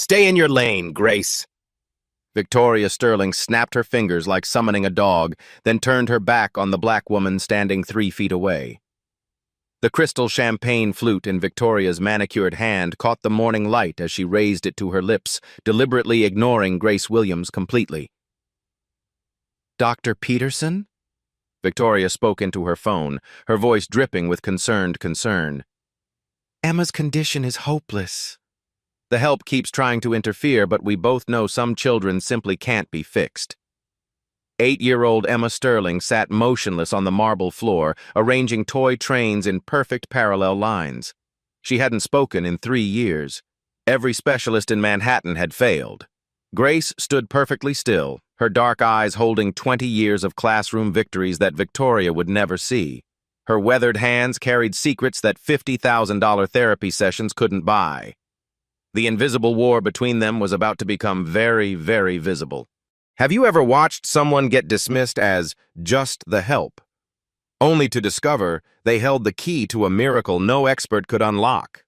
Stay in your lane, Grace. Victoria Sterling snapped her fingers like summoning a dog, then turned her back on the black woman standing 3 feet away. The crystal champagne flute in Victoria's manicured hand caught the morning light as she raised it to her lips, deliberately ignoring Grace Williams completely. "Dr. Peterson?" Victoria spoke into her phone, her voice dripping with concerned concern. "Emma's condition is hopeless. The help keeps trying to interfere, but we both know some children simply can't be fixed." 8-year-old Emma Sterling sat motionless on the marble floor, arranging toy trains in perfect parallel lines. She hadn't spoken in 3 years. Every specialist in Manhattan had failed. Grace stood perfectly still, her dark eyes holding 20 years of classroom victories that Victoria would never see. Her weathered hands carried secrets that $50,000 therapy sessions couldn't buy. The invisible war between them was about to become very, very visible. Have you ever watched someone get dismissed as just the help, only to discover they held the key to a miracle no expert could unlock?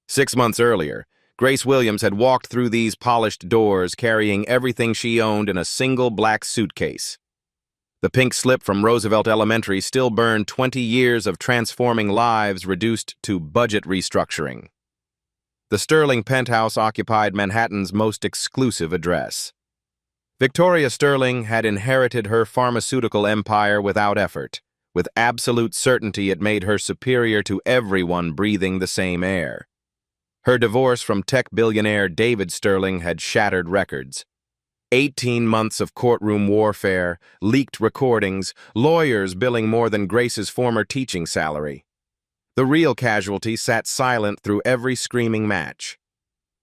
6 months earlier, Grace Williams had walked through these polished doors carrying everything she owned in a single black suitcase. The pink slip from Roosevelt Elementary still burned 20 years of transforming lives reduced to budget restructuring. The Sterling penthouse occupied Manhattan's most exclusive address. Victoria Sterling had inherited her pharmaceutical empire without effort. With absolute certainty, it made her superior to everyone breathing the same air. Her divorce from tech billionaire David Sterling had shattered records. 18 months of courtroom warfare, leaked recordings, lawyers billing more than Grace's former teaching salary. The real casualty sat silent through every screaming match.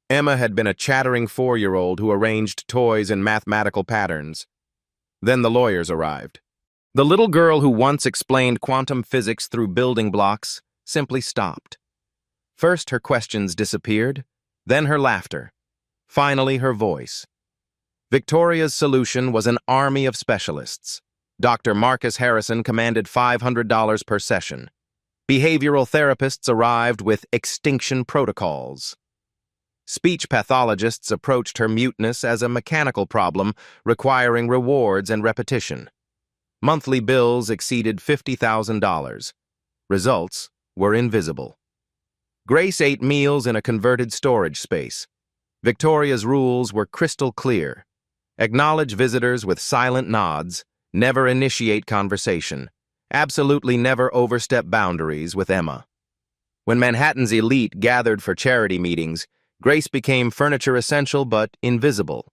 Emma had been a chattering 4-year-old who arranged toys in mathematical patterns. Then the lawyers arrived. The little girl who once explained quantum physics through building blocks simply stopped. First her questions disappeared, then her laughter, finally her voice. Victoria's solution was an army of specialists. Dr. Marcus Harrison commanded $500 per session. Behavioral therapists arrived with extinction protocols. Speech pathologists approached her muteness as a mechanical problem requiring rewards and repetition. Monthly bills exceeded $50,000. Results were invisible. Grace ate meals in a converted storage space. Victoria's rules were crystal clear. Acknowledge visitors with silent nods, never initiate conversation, absolutely never overstep boundaries with Emma. When Manhattan's elite gathered for charity meetings, Grace became furniture essential but invisible.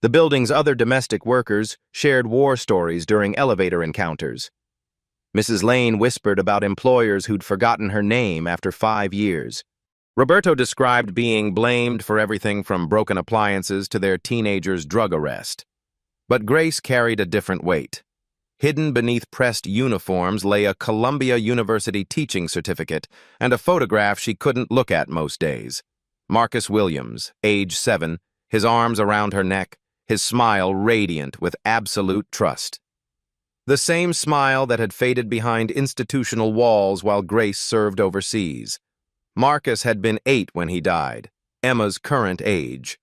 The building's other domestic workers shared war stories during elevator encounters. Mrs. Lane whispered about employers who'd forgotten her name after 5 years. Roberto described being blamed for everything from broken appliances to their teenager's drug arrest. But Grace carried a different weight. Hidden beneath pressed uniforms lay a Columbia University teaching certificate and a photograph she couldn't look at most days. Marcus Williams, age 7, his arms around her neck, his smile radiant with absolute trust. The same smile that had faded behind institutional walls while Grace served overseas. Marcus had been 8 when he died, Emma's current age.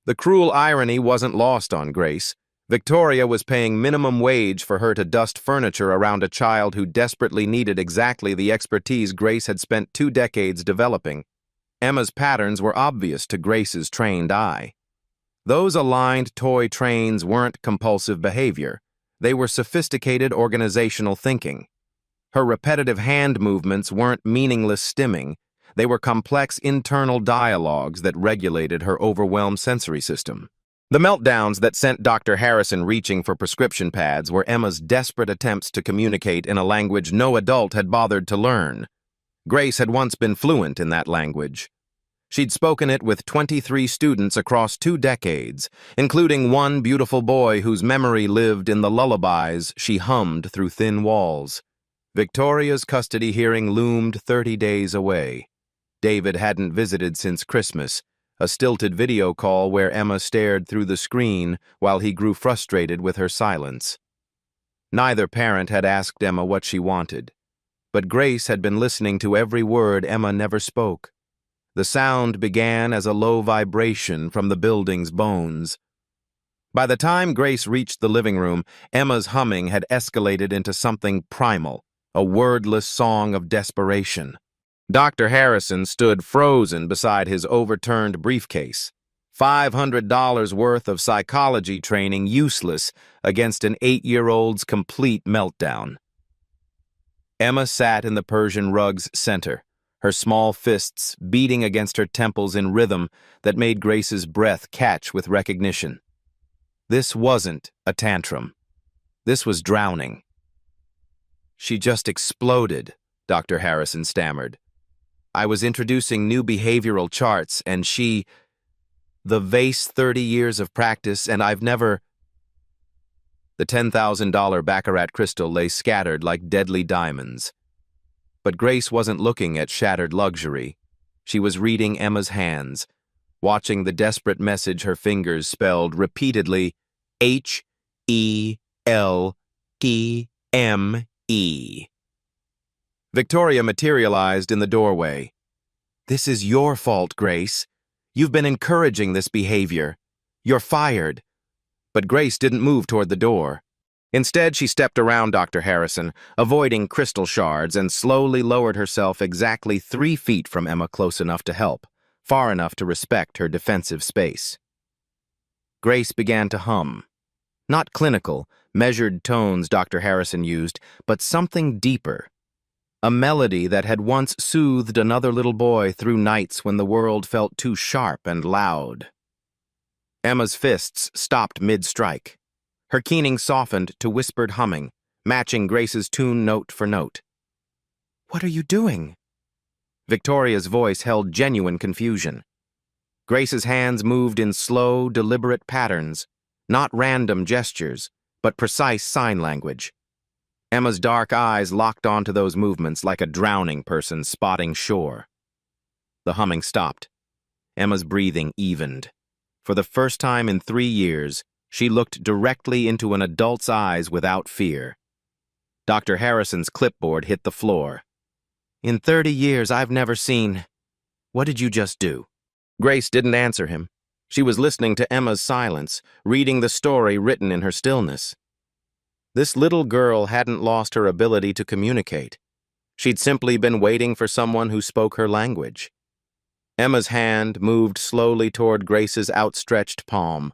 The cruel irony wasn't lost on Grace. Victoria was paying minimum wage for her to dust furniture around a child who desperately needed exactly the expertise Grace had spent 2 decades developing. Emma's patterns were obvious to Grace's trained eye. Those aligned toy trains weren't compulsive behavior. They were sophisticated organizational thinking. Her repetitive hand movements weren't meaningless stimming. They were complex internal dialogues that regulated her overwhelmed sensory system. The meltdowns that sent Dr. Harrison reaching for prescription pads were Emma's desperate attempts to communicate in a language no adult had bothered to learn. Grace had once been fluent in that language. She'd spoken it with 23 students across 2 decades, including one beautiful boy whose memory lived in the lullabies she hummed through thin walls. Victoria's custody hearing loomed 30 days away. David hadn't visited since Christmas, a stilted video call where Emma stared through the screen while he grew frustrated with her silence. Neither parent had asked Emma what she wanted, but Grace had been listening to every word Emma never spoke. The sound began as a low vibration from the building's bones. By the time Grace reached the living room, Emma's humming had escalated into something primal, a wordless song of desperation. Dr. Harrison stood frozen beside his overturned briefcase, $500 worth of psychology training useless against an 8-year-old's complete meltdown. Emma sat in the Persian rug's center, her small fists beating against her temples in rhythm that made Grace's breath catch with recognition. This wasn't a tantrum. This was drowning. "She just exploded," Dr. Harrison stammered. "I was introducing new behavioral charts, and the vase 30 years of practice, and I've never—" The $10,000 baccarat crystal lay scattered like deadly diamonds. But Grace wasn't looking at shattered luxury. She was reading Emma's hands, watching the desperate message her fingers spelled repeatedly, H-E-L-T-M-E. Victoria materialized in the doorway. "This is your fault, Grace. You've been encouraging this behavior. You're fired." But Grace didn't move toward the door. Instead, she stepped around Dr. Harrison, avoiding crystal shards, and slowly lowered herself exactly 3 feet from Emma, close enough to help, far enough to respect her defensive space. Grace began to hum. Not clinical, measured tones Dr. Harrison used, but something deeper. A melody that had once soothed another little boy through nights when the world felt too sharp and loud. Emma's fists stopped mid-strike. Her keening softened to whispered humming, matching Grace's tune note for note. "What are you doing?" Victoria's voice held genuine confusion. Grace's hands moved in slow, deliberate patterns, not random gestures, but precise sign language. Emma's dark eyes locked onto those movements like a drowning person spotting shore. The humming stopped. Emma's breathing evened. For the first time in 3 years, she looked directly into an adult's eyes without fear. Dr. Harrison's clipboard hit the floor. "In 30 years, I've never seen—" "What did you just do?" Grace didn't answer him. She was listening to Emma's silence, reading the story written in her stillness. This little girl hadn't lost her ability to communicate. She'd simply been waiting for someone who spoke her language. Emma's hand moved slowly toward Grace's outstretched palm.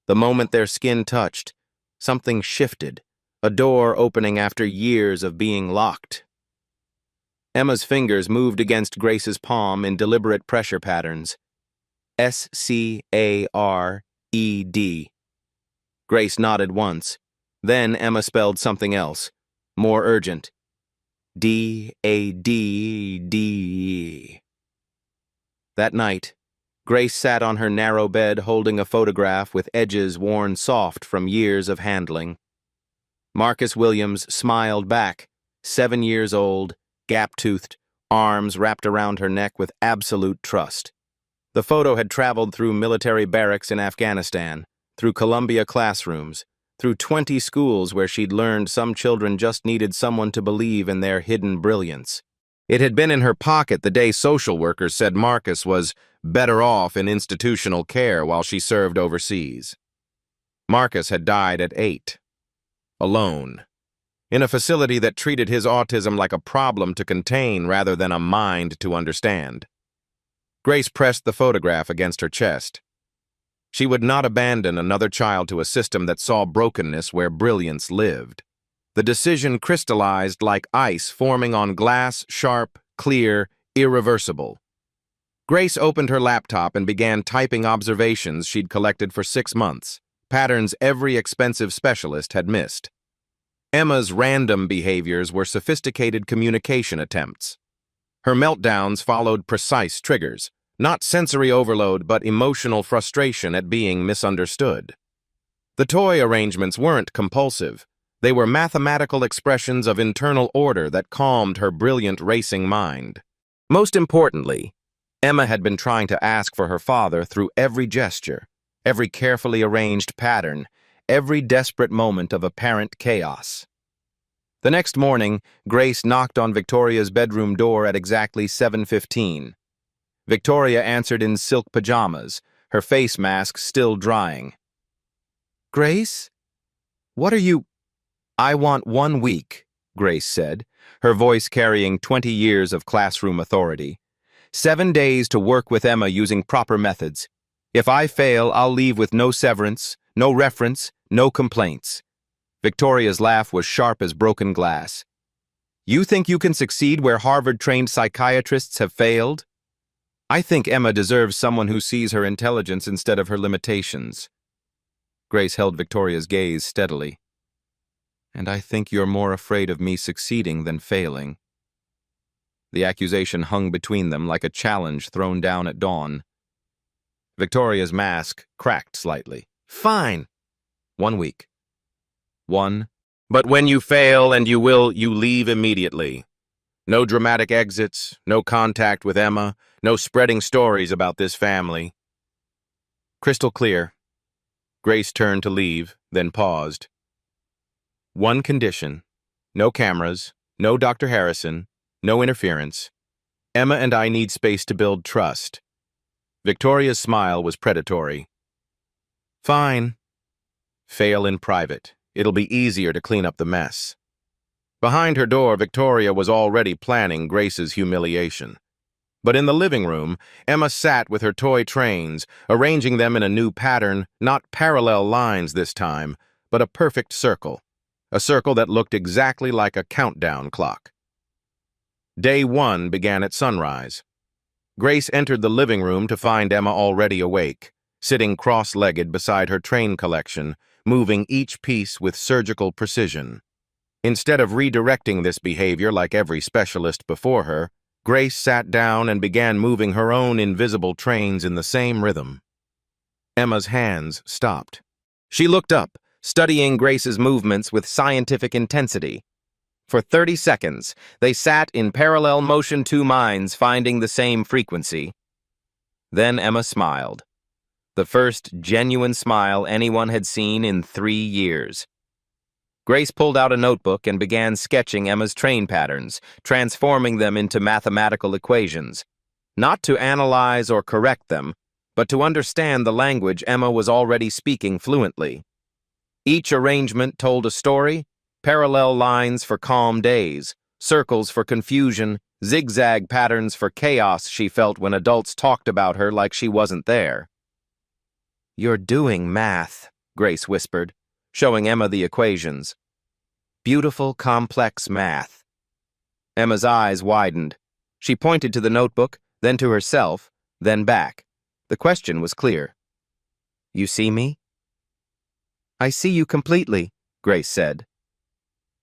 The moment their skin touched, something shifted, a door opening after years of being locked. Emma's fingers moved against Grace's palm in deliberate pressure patterns. S-C-A-R-E-D. Grace nodded once. Then Emma spelled something else, more urgent. D-A-D-D. That night, Grace sat on her narrow bed holding a photograph with edges worn soft from years of handling. Marcus Williams smiled back, 7 years old, gap-toothed, arms wrapped around her neck with absolute trust. The photo had traveled through military barracks in Afghanistan, through Columbia classrooms, through 20 schools where she'd learned some children just needed someone to believe in their hidden brilliance. It had been in her pocket the day social workers said Marcus was better off in institutional care while she served overseas. Marcus had died at 8, alone, in a facility that treated his autism like a problem to contain rather than a mind to understand. Grace pressed the photograph against her chest. She would not abandon another child to a system that saw brokenness where brilliance lived. The decision crystallized like ice forming on glass, sharp, clear, irreversible. Grace opened her laptop and began typing observations she'd collected for 6 months, patterns every expensive specialist had missed. Emma's random behaviors were sophisticated communication attempts. Her meltdowns followed precise triggers, not sensory overload but emotional frustration at being misunderstood. The toy arrangements weren't compulsive. They were mathematical expressions of internal order that calmed her brilliant racing mind. Most importantly, Emma had been trying to ask for her father through every gesture, every carefully arranged pattern, every desperate moment of apparent chaos. The next morning, Grace knocked on Victoria's bedroom door at exactly 7:15. Victoria answered in silk pajamas, her face mask still drying. Grace? What are you— I want 1 week, Grace said, her voice carrying 20 years of classroom authority. 7 days to work with Emma using proper methods. If I fail, I'll leave with no severance, no reference, no complaints. Victoria's laugh was sharp as broken glass. You think you can succeed where Harvard-trained psychiatrists have failed? I think Emma deserves someone who sees her intelligence instead of her limitations. Grace held Victoria's gaze steadily. And I think you're more afraid of me succeeding than failing. The accusation hung between them like a challenge thrown down at dawn. Victoria's mask cracked slightly. Fine. 1 week. 1. But when you fail, and you will, you leave immediately. No dramatic exits, no contact with Emma, no spreading stories about this family. Crystal clear. Grace turned to leave, then paused. 1 condition. No cameras, no Dr. Harrison, no interference. Emma and I need space to build trust. Victoria's smile was predatory. Fine. Fail in private. It'll be easier to clean up the mess. Behind her door, Victoria was already planning Grace's humiliation. But in the living room, Emma sat with her toy trains, arranging them in a new pattern, not parallel lines this time, but a perfect circle. A circle that looked exactly like a countdown clock. Day 1 began at sunrise. Grace entered the living room to find Emma already awake, sitting cross-legged beside her train collection, moving each piece with surgical precision. Instead of redirecting this behavior like every specialist before her, Grace sat down and began moving her own invisible trains in the same rhythm. Emma's hands stopped. She looked up, studying Grace's movements with scientific intensity. For 30 seconds, they sat in parallel motion, 2 minds finding the same frequency. Then Emma smiled. The first genuine smile anyone had seen in 3 years. Grace pulled out a notebook and began sketching Emma's train patterns, transforming them into mathematical equations. Not to analyze or correct them, but to understand the language Emma was already speaking fluently. Each arrangement told a story, parallel lines for calm days, circles for confusion, zigzag patterns for chaos she felt when adults talked about her like she wasn't there. You're doing math, Grace whispered, showing Emma the equations. Beautiful, complex math. Emma's eyes widened. She pointed to the notebook, then to herself, then back. The question was clear. You see me? I see you completely, Grace said.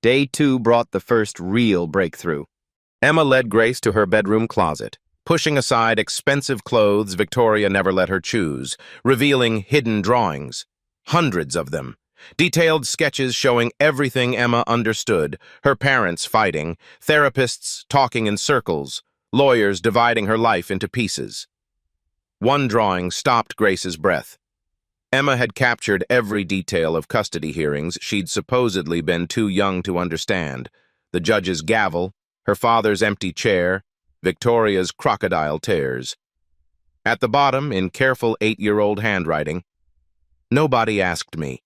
Day 2 brought the first real breakthrough. Emma led Grace to her bedroom closet, pushing aside expensive clothes Victoria never let her choose, revealing hidden drawings. Hundreds of them. Detailed sketches showing everything Emma understood, her parents fighting, therapists talking in circles, lawyers dividing her life into pieces. One drawing stopped Grace's breath. Emma had captured every detail of custody hearings she'd supposedly been too young to understand. The judge's gavel, her father's empty chair, Victoria's crocodile tears. At the bottom, in careful 8-year-old handwriting, nobody asked me.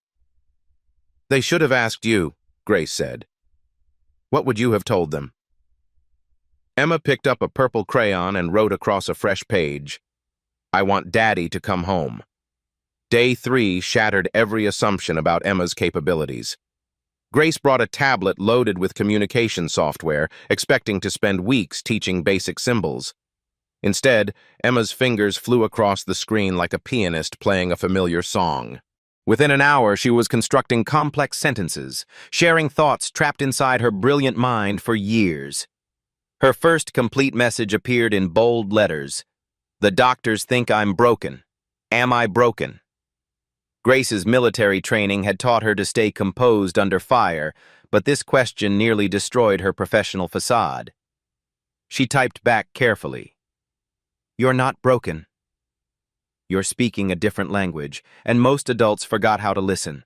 They should have asked you, Grace said. What would you have told them? Emma picked up a purple crayon and wrote across a fresh page, I want Daddy to come home. Day 3 shattered every assumption about Emma's capabilities. Grace brought a tablet loaded with communication software, expecting to spend weeks teaching basic symbols. Instead, Emma's fingers flew across the screen like a pianist playing a familiar song. Within an hour, she was constructing complex sentences, sharing thoughts trapped inside her brilliant mind for years. Her first complete message appeared in bold letters. The doctors think I'm broken. Am I broken? Grace's military training had taught her to stay composed under fire, but this question nearly destroyed her professional facade. She typed back carefully. You're not broken. You're speaking a different language, and most adults forgot how to listen.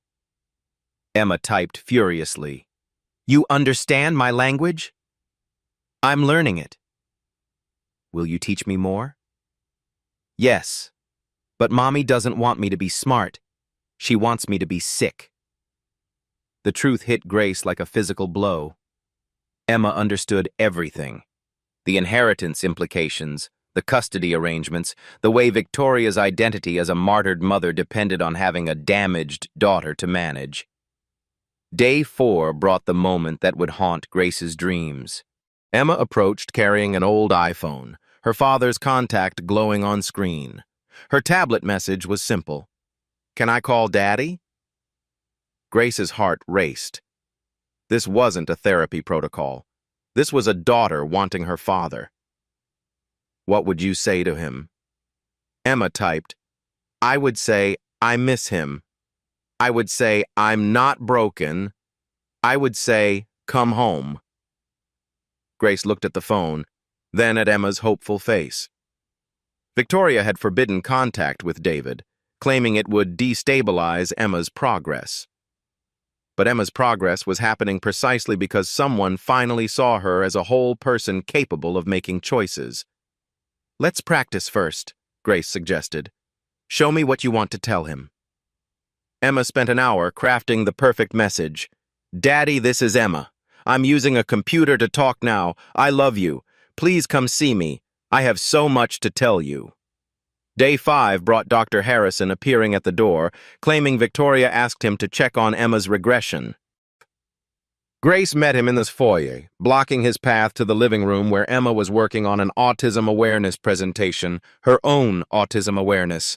Emma typed furiously. You understand my language? I'm learning it. Will you teach me more? Yes, but Mommy doesn't want me to be smart. She wants me to be sick. The truth hit Grace like a physical blow. Emma understood everything. The inheritance implications, the custody arrangements, the way Victoria's identity as a martyred mother depended on having a damaged daughter to manage. Day 4 brought the moment that would haunt Grace's dreams. Emma approached carrying an old iPhone, her father's contact glowing on screen. Her tablet message was simple. "Can I call Daddy?" Grace's heart raced. This wasn't a therapy protocol. This was a daughter wanting her father. "What would you say to him?" Emma typed, "I would say, I miss him. I would say, I'm not broken. I would say, come home." Grace looked at the phone, then at Emma's hopeful face. Victoria had forbidden contact with David, claiming it would destabilize Emma's progress. But Emma's progress was happening precisely because someone finally saw her as a whole person capable of making choices. "Let's practice first," Grace suggested. "Show me what you want to tell him." Emma spent an hour crafting the perfect message. "Daddy, this is Emma. I'm using a computer to talk now. I love you. Please come see me. I have so much to tell you." Day 5 brought Dr. Harrison appearing at the door, claiming Victoria asked him to check on Emma's regression. Grace met him in the foyer, blocking his path to the living room where Emma was working on an autism awareness presentation, her own autism awareness.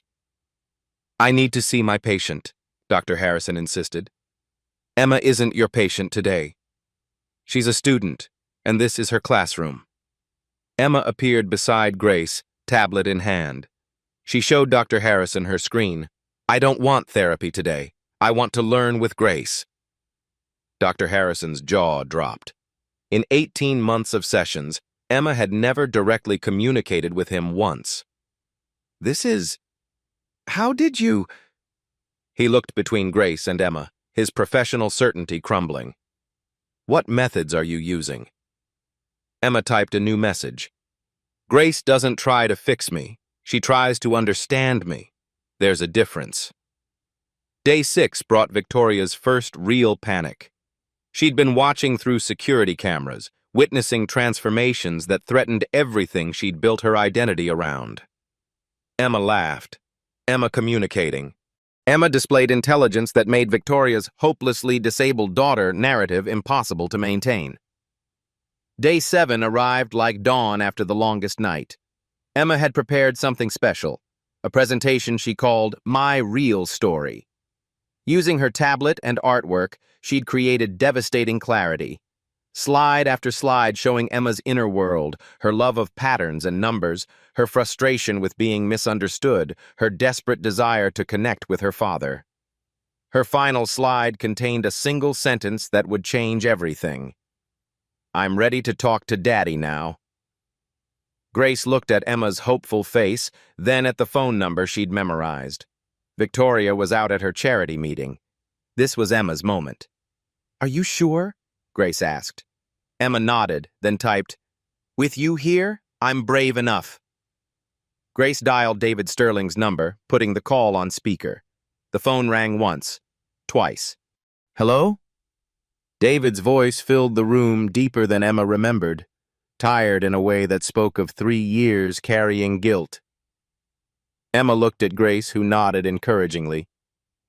"I need to see my patient," Dr. Harrison insisted. "Emma isn't your patient today. She's a student, and this is her classroom." Emma appeared beside Grace, tablet in hand. She showed Dr. Harrison her screen. "I don't want therapy today. I want to learn with Grace." Dr. Harrison's jaw dropped. In 18 months of sessions, Emma had never directly communicated with him once. How did you... He looked between Grace and Emma, his professional certainty crumbling. "What methods are you using?" Emma typed a new message. "Grace doesn't try to fix me. She tries to understand me. There's a difference." Day 6 brought Victoria's first real panic. She'd been watching through security cameras, witnessing transformations that threatened everything she'd built her identity around. Emma laughed. Emma communicating. Emma displayed intelligence that made Victoria's hopelessly disabled daughter narrative impossible to maintain. Day 7 arrived like dawn after the longest night. Emma had prepared something special, a presentation she called My Real Story. Using her tablet and artwork, she'd created devastating clarity. Slide after slide showing Emma's inner world, her love of patterns and numbers, her frustration with being misunderstood, her desperate desire to connect with her father. Her final slide contained a single sentence that would change everything. "I'm ready to talk to Daddy now." Grace looked at Emma's hopeful face, then at the phone number she'd memorized. Victoria was out at her charity meeting. This was Emma's moment. "Are you sure?" Grace asked. Emma nodded, then typed, "With you here, I'm brave enough." Grace dialed David Sterling's number, putting the call on speaker. The phone rang once, twice. "Hello?" David's voice filled the room deeper than Emma remembered, tired in a way that spoke of 3 years carrying guilt. Emma looked at Grace, who nodded encouragingly.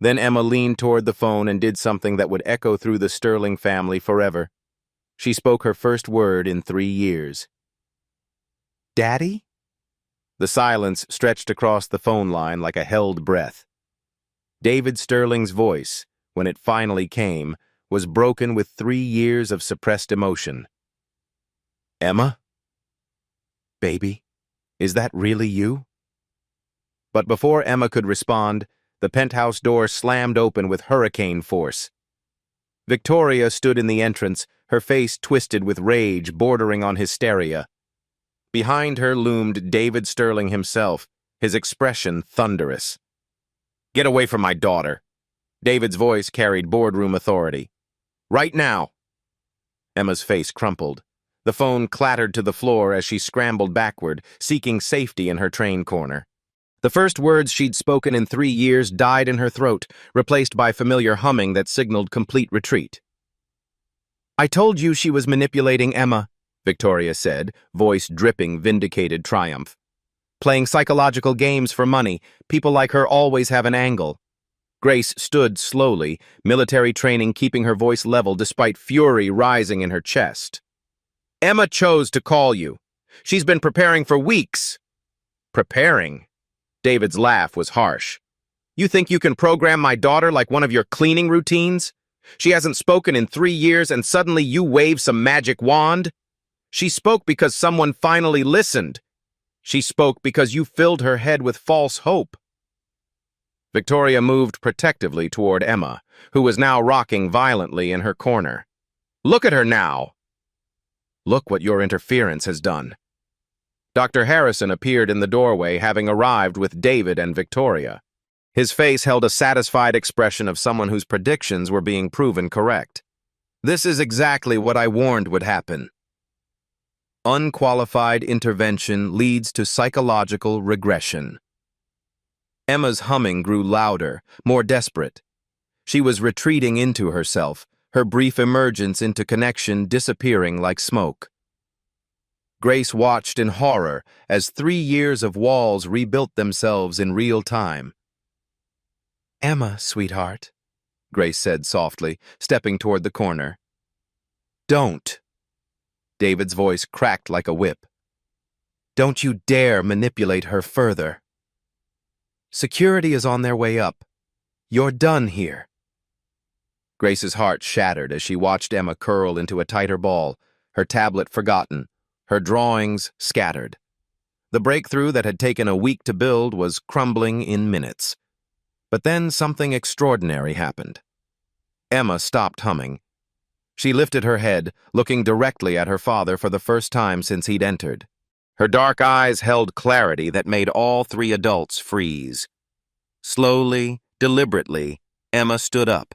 Then Emma leaned toward the phone and did something that would echo through the Sterling family forever. She spoke her first word in 3 years. "Daddy?" The silence stretched across the phone line like a held breath. David Sterling's voice, when it finally came, was broken with 3 years of suppressed emotion. "Emma? Baby, is that really you?" But before Emma could respond, the penthouse door slammed open with hurricane force. Victoria stood in the entrance, her face twisted with rage bordering on hysteria. Behind her loomed David Sterling himself, his expression thunderous. "Get away from my daughter." David's voice carried boardroom authority. "Right now." Emma's face crumpled. The phone clattered to the floor as she scrambled backward, seeking safety in her train corner. The first words she'd spoken in 3 years died in her throat, replaced by familiar humming that signaled complete retreat. "I told you she was manipulating Emma," Victoria said, voice dripping vindicated triumph. "Playing psychological games for money. People like her always have an angle." Grace stood slowly, military training keeping her voice level despite fury rising in her chest. "Emma chose to call you. She's been preparing for weeks." "Preparing?" David's laugh was harsh. "You think you can program my daughter like one of your cleaning routines? She hasn't spoken in 3 years and suddenly you wave some magic wand? She spoke because someone finally listened. She spoke because you filled her head with false hope." Victoria moved protectively toward Emma, who was now rocking violently in her corner. "Look at her now." "Look what your interference has done." Dr. Harrison appeared in the doorway, having arrived with David and Victoria. His face held a satisfied expression of someone whose predictions were being proven correct. "This is exactly what I warned would happen. Unqualified intervention leads to psychological regression." Emma's humming grew louder, more desperate. She was retreating into herself, her brief emergence into connection disappearing like smoke. Grace watched in horror as 3 years of walls rebuilt themselves in real time. "Emma, sweetheart," Grace said softly, stepping toward the corner. "Don't." David's voice cracked like a whip. "Don't you dare manipulate her further. Security is on their way up. You're done here." Grace's heart shattered as she watched Emma curl into a tighter ball, her tablet forgotten, her drawings scattered. The breakthrough that had taken a week to build was crumbling in minutes. But then something extraordinary happened. Emma stopped humming. She lifted her head, looking directly at her father for the first time since he'd entered. Her dark eyes held clarity that made all 3 adults freeze. Slowly, deliberately, Emma stood up.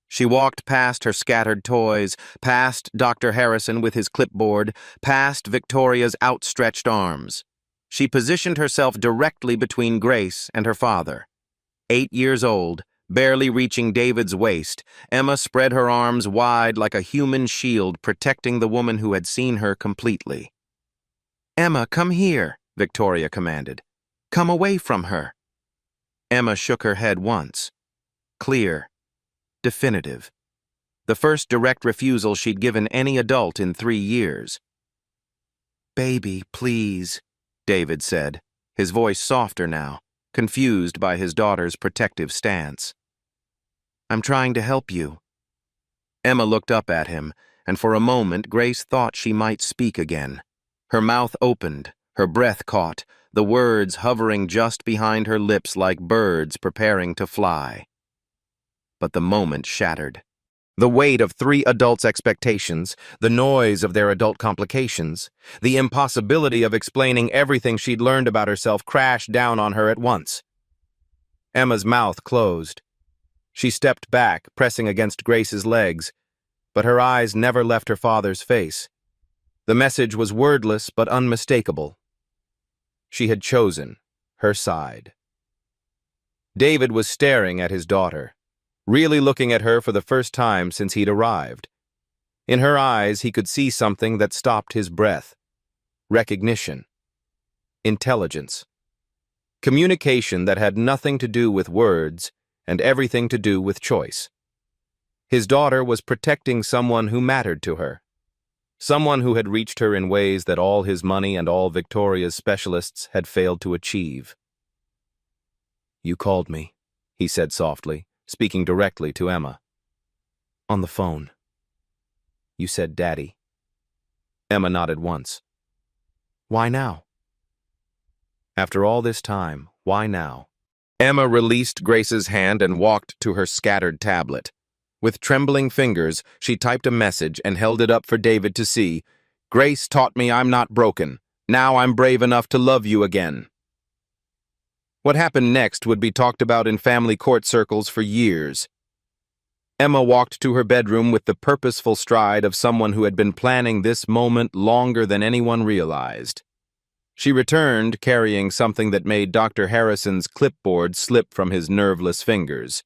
She walked past her scattered toys, past Dr. Harrison with his clipboard, past Victoria's outstretched arms. She positioned herself directly between Grace and her father. 8 years old, barely reaching David's waist, Emma spread her arms wide like a human shield protecting the woman who had seen her completely. "Emma, come here," Victoria commanded. "Come away from her." Emma shook her head once. Clear. Definitive. The first direct refusal she'd given any adult in 3 years. "Baby, please," David said, his voice softer now, confused by his daughter's protective stance. "I'm trying to help you." Emma looked up at him, and for a moment Grace thought she might speak again. Her mouth opened, her breath caught, the words hovering just behind her lips like birds preparing to fly. But the moment shattered. The weight of 3 adults' expectations, the noise of their adult complications, the impossibility of explaining everything she'd learned about herself crashed down on her at once. Emma's mouth closed. She stepped back, pressing against Grace's legs, but her eyes never left her father's face. The message was wordless but unmistakable. She had chosen her side. David was staring at his daughter, really looking at her for the first time since he'd arrived. In her eyes, he could see something that stopped his breath. Recognition. Intelligence. Communication that had nothing to do with words and everything to do with choice. His daughter was protecting someone who mattered to her. Someone who had reached her in ways that all his money and all Victoria's specialists had failed to achieve. "You called me," he said softly, speaking directly to Emma. "On the phone. You said Daddy." Emma nodded once. "Why now?" After all this time, why now? Emma released Grace's hand and walked to her scattered tablet. With trembling fingers, she typed a message and held it up for David to see. "Grace taught me I'm not broken. Now I'm brave enough to love you again." What happened next would be talked about in family court circles for years. Emma walked to her bedroom with the purposeful stride of someone who had been planning this moment longer than anyone realized. She returned carrying something that made Dr. Harrison's clipboard slip from his nerveless fingers.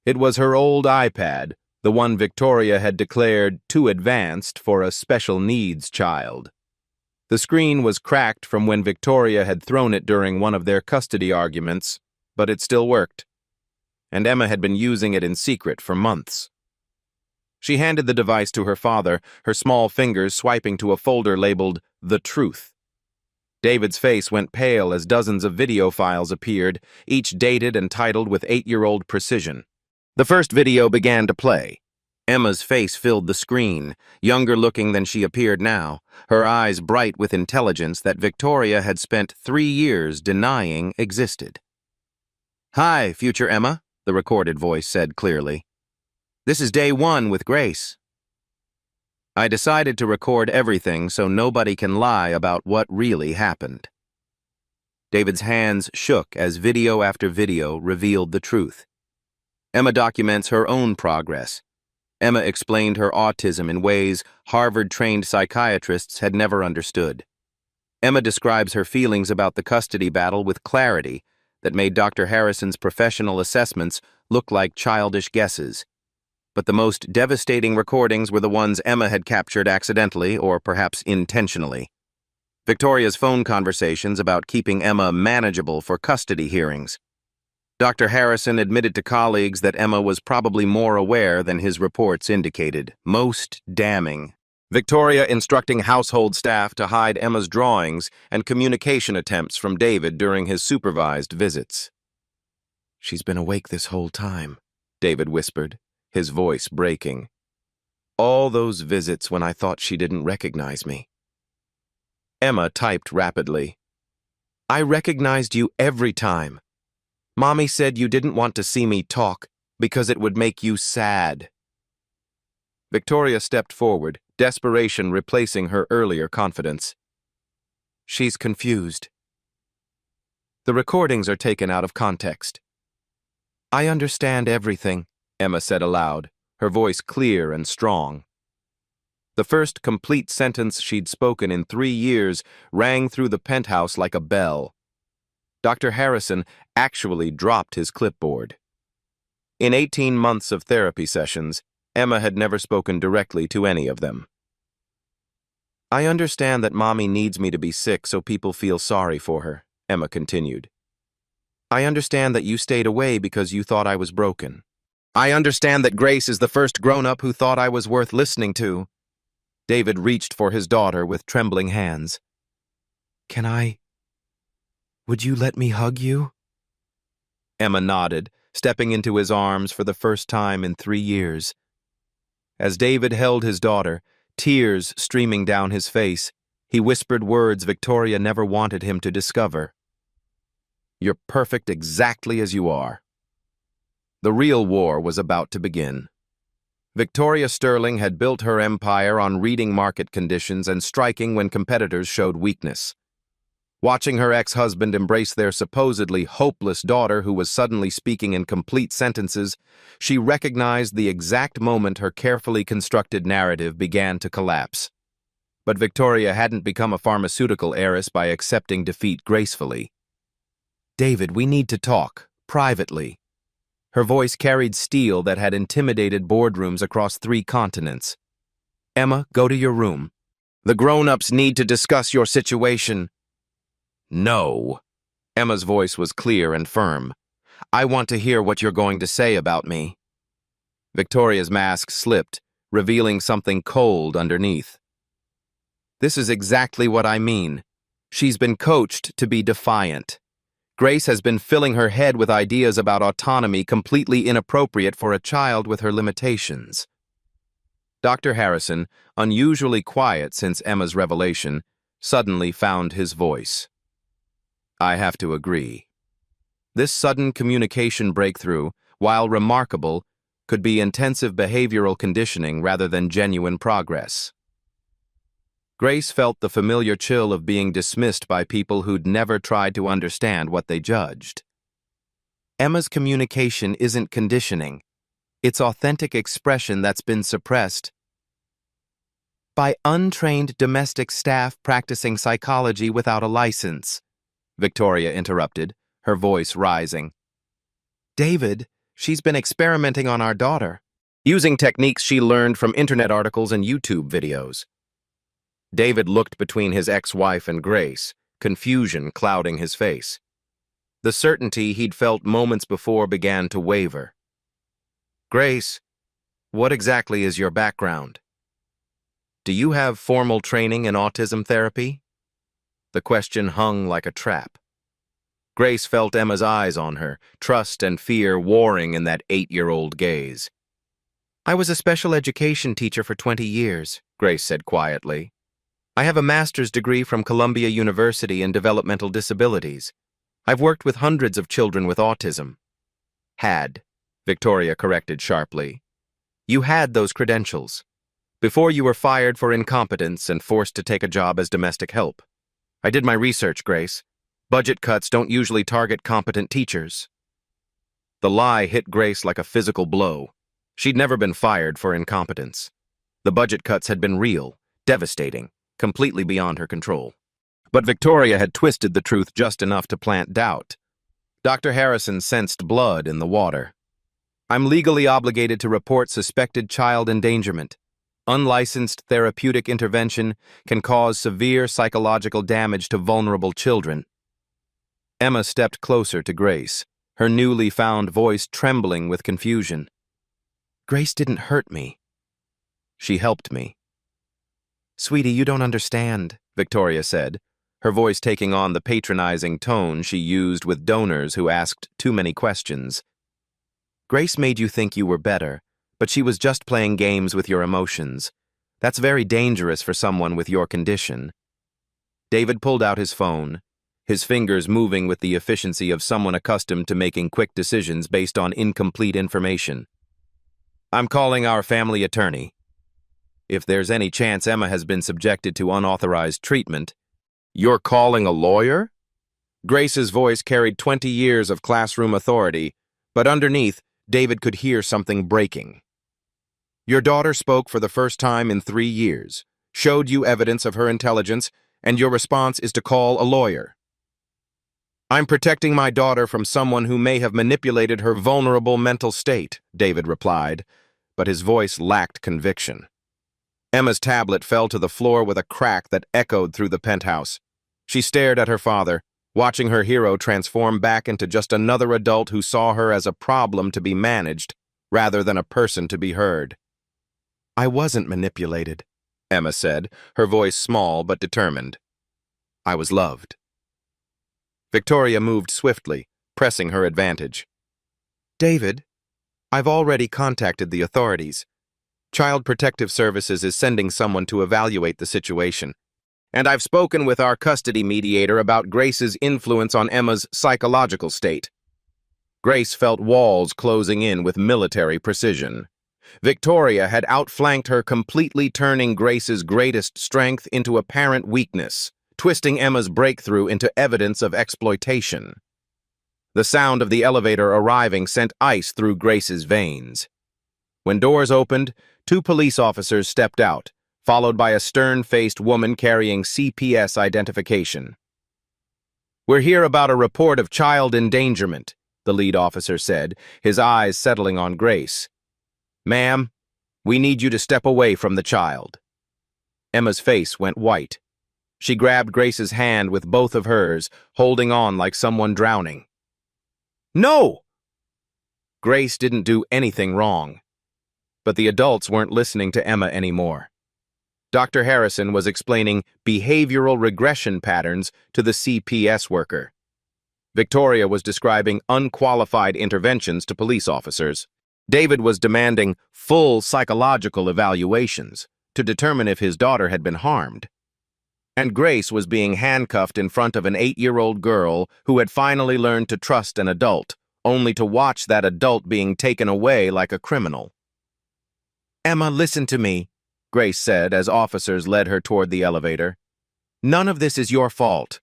It was her old iPad, the one Victoria had declared too advanced for a special needs child. The screen was cracked from when Victoria had thrown it during one of their custody arguments, but it still worked, and Emma had been using it in secret for months. She handed the device to her father, her small fingers swiping to a folder labeled The Truth. David's face went pale as dozens of video files appeared, each dated and titled with 8-year-old precision. The first video began to play. Emma's face filled the screen, younger looking than she appeared now, her eyes bright with intelligence that Victoria had spent 3 years denying existed. "Hi, future Emma," the recorded voice said clearly. "This is day 1 with Grace. I decided to record everything so nobody can lie about what really happened." David's hands shook as video after video revealed the truth. Emma documents her own progress. Emma explained her autism in ways Harvard-trained psychiatrists had never understood. Emma describes her feelings about the custody battle with clarity that made Dr. Harrison's professional assessments look like childish guesses. But the most devastating recordings were the ones Emma had captured accidentally or perhaps intentionally. Victoria's phone conversations about keeping Emma manageable for custody hearings. Dr. Harrison admitted to colleagues that Emma was probably more aware than his reports indicated. Most damning. Victoria instructing household staff to hide Emma's drawings and communication attempts from David during his supervised visits. "She's been awake this whole time," David whispered, his voice breaking. "All those visits when I thought she didn't recognize me." Emma typed rapidly. "I recognized you every time. Mommy said you didn't want to see me talk because it would make you sad." Victoria stepped forward, desperation replacing her earlier confidence. "She's confused. The recordings are taken out of context." "I understand everything," Emma said aloud, her voice clear and strong. The first complete sentence she'd spoken in 3 years rang through the penthouse like a bell. Dr. Harrison actually dropped his clipboard. In 18 months of therapy sessions, Emma had never spoken directly to any of them. "I understand that Mommy needs me to be sick so people feel sorry for her," Emma continued. "I understand that you stayed away because you thought I was broken. I understand that Grace is the first grown-up who thought I was worth listening to." David reached for his daughter with trembling hands. Would you let me hug you?" Emma nodded, stepping into his arms for the first time in 3 years. As David held his daughter, tears streaming down his face, he whispered words Victoria never wanted him to discover. "You're perfect exactly as you are." The real war was about to begin. Victoria Sterling had built her empire on reading market conditions and striking when competitors showed weakness. Watching her ex-husband embrace their supposedly hopeless daughter who was suddenly speaking in complete sentences, she recognized the exact moment her carefully constructed narrative began to collapse. But Victoria hadn't become a pharmaceutical heiress by accepting defeat gracefully. "David, we need to talk, privately." Her voice carried steel that had intimidated boardrooms across 3 continents. "Emma, go to your room. The grown-ups need to discuss your situation." "No." Emma's voice was clear and firm. "I want to hear what you're going to say about me." Victoria's mask slipped, revealing something cold underneath. "This is exactly what I mean. She's been coached to be defiant. Grace has been filling her head with ideas about autonomy completely inappropriate for a child with her limitations." Dr. Harrison, unusually quiet since Emma's revelation, suddenly found his voice. "I have to agree. This sudden communication breakthrough, while remarkable, could be intensive behavioral conditioning rather than genuine progress." Grace felt the familiar chill of being dismissed by people who'd never tried to understand what they judged. Emma's communication isn't conditioning. It's authentic expression that's been suppressed. By untrained domestic staff practicing psychology without a license, Victoria interrupted, her voice rising. David, she's been experimenting on our daughter, using techniques she learned from internet articles and YouTube videos. David looked between his ex-wife and Grace, confusion clouding his face. The certainty he'd felt moments before began to waver. Grace, what exactly is your background? Do you have formal training in autism therapy? The question hung like a trap. Grace felt Emma's eyes on her, trust and fear warring in that 8-year-old gaze. I was a special education teacher for 20 years, Grace said quietly. I have a master's degree from Columbia University in developmental disabilities. I've worked with hundreds of children with autism. Had, Victoria corrected sharply. You had those credentials before you were fired for incompetence and forced to take a job as domestic help. I did my research, Grace. Budget cuts don't usually target competent teachers. The lie hit Grace like a physical blow. She'd never been fired for incompetence. The budget cuts had been real, devastating, completely beyond her control. But Victoria had twisted the truth just enough to plant doubt. Dr. Harrison sensed blood in the water. I'm legally obligated to report suspected child endangerment. Unlicensed therapeutic intervention can cause severe psychological damage to vulnerable children. Emma stepped closer to Grace, her newly found voice trembling with confusion. Grace didn't hurt me. She helped me. Sweetie, you don't understand, Victoria said, her voice taking on the patronizing tone she used with donors who asked too many questions. Grace made you think you were better, but she was just playing games with your emotions. That's very dangerous for someone with your condition. David pulled out his phone, his fingers moving with the efficiency of someone accustomed to making quick decisions based on incomplete information. I'm calling our family attorney. If there's any chance Emma has been subjected to unauthorized treatment. You're calling a lawyer? Grace's voice carried 20 years of classroom authority, but underneath, David could hear something breaking. Your daughter spoke for the first time in 3 years, showed you evidence of her intelligence, and your response is to call a lawyer. I'm protecting my daughter from someone who may have manipulated her vulnerable mental state, David replied, but his voice lacked conviction. Emma's tablet fell to the floor with a crack that echoed through the penthouse. She stared at her father, watching her hero transform back into just another adult who saw her as a problem to be managed, rather than a person to be heard. I wasn't manipulated, Emma said, her voice small but determined. I was loved. Victoria moved swiftly, pressing her advantage. David, I've already contacted the authorities. Child Protective Services is sending someone to evaluate the situation. And I've spoken with our custody mediator about Grace's influence on Emma's psychological state. Grace felt walls closing in with military precision. Victoria had outflanked her, completely turning Grace's greatest strength into apparent weakness, twisting Emma's breakthrough into evidence of exploitation. The sound of the elevator arriving sent ice through Grace's veins. When doors opened, 2 police officers stepped out, followed by a stern-faced woman carrying CPS identification. We're here about a report of child endangerment, the lead officer said, his eyes settling on Grace. Ma'am, we need you to step away from the child. Emma's face went white. She grabbed Grace's hand with both of hers, holding on like someone drowning. No! Grace didn't do anything wrong. But the adults weren't listening to Emma anymore. Dr. Harrison was explaining behavioral regression patterns to the CPS worker. Victoria was describing unqualified interventions to police officers. David was demanding full psychological evaluations to determine if his daughter had been harmed. And Grace was being handcuffed in front of an 8-year-old girl who had finally learned to trust an adult, only to watch that adult being taken away like a criminal. Emma, listen to me, Grace said as officers led her toward the elevator. None of this is your fault.